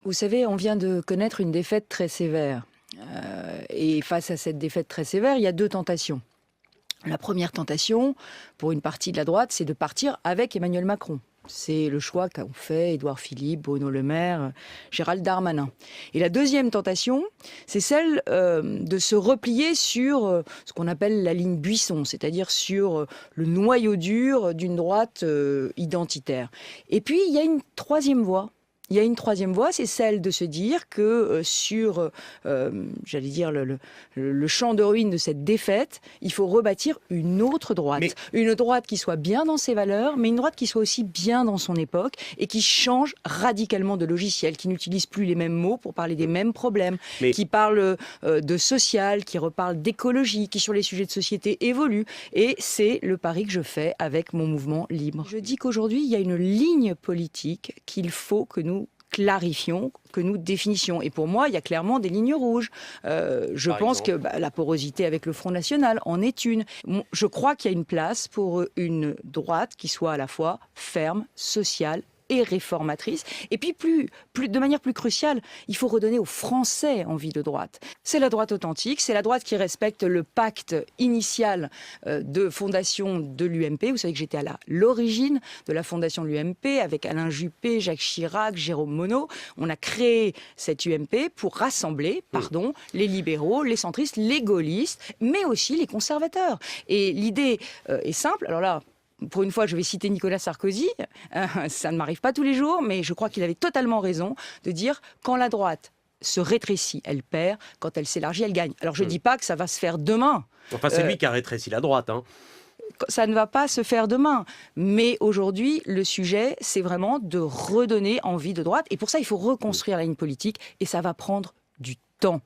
Vous savez, on vient de connaître une défaite très sévère. Et face à cette défaite très sévère, il y a deux tentations. La première tentation, pour une partie de la droite, c'est de partir avec Emmanuel Macron. C'est le choix qu'ont fait Édouard Philippe, Bruno Le Maire, Gérald Darmanin. Et la deuxième tentation, c'est celle de se replier sur ce qu'on appelle la ligne buisson, c'est-à-dire sur le noyau dur d'une droite identitaire. Et puis, il y a une troisième voie. Il y a une troisième voie, c'est celle de se dire que sur, j'allais dire, le champ de ruines de cette défaite, il faut rebâtir une autre droite. Une droite qui soit bien dans ses valeurs, mais une droite qui soit aussi bien dans son époque et qui change radicalement de logiciel, qui n'utilise plus les mêmes mots pour parler des mêmes problèmes, qui parle de social, qui reparle d'écologie, qui sur les sujets de société évolue. Et c'est le pari que je fais avec mon mouvement libre. Je dis qu'aujourd'hui, il y a une ligne politique qu'il faut que nous clarifions, que nous définissions. Et pour moi, il y a clairement des lignes rouges. Je pense que la porosité avec le Front National en est une. Je crois qu'il y a une place pour une droite qui soit à la fois ferme, sociale et réformatrice. Et puis, de manière plus cruciale, il faut redonner aux Français envie de droite. C'est la droite authentique, c'est la droite qui respecte le pacte initial de fondation de l'UMP. Vous savez que j'étais à l'origine de la fondation de l'UMP avec Alain Juppé, Jacques Chirac, Jérôme Monod. On a créé cette UMP pour rassembler, les libéraux, les centristes, les gaullistes, mais aussi les conservateurs. Et l'idée est simple. Alors là, pour une fois, je vais citer Nicolas Sarkozy. Ça ne m'arrive pas tous les jours, mais je crois qu'il avait totalement raison de dire quand la droite se rétrécit, elle perd. Quand elle s'élargit, elle gagne. Alors je ne dis pas que ça va se faire demain. Enfin, c'est lui qui a rétréci la droite. Ça ne va pas se faire demain. Mais aujourd'hui, le sujet, c'est vraiment de redonner envie de droite. Et pour ça, il faut reconstruire la ligne politique. Et ça va prendre du temps.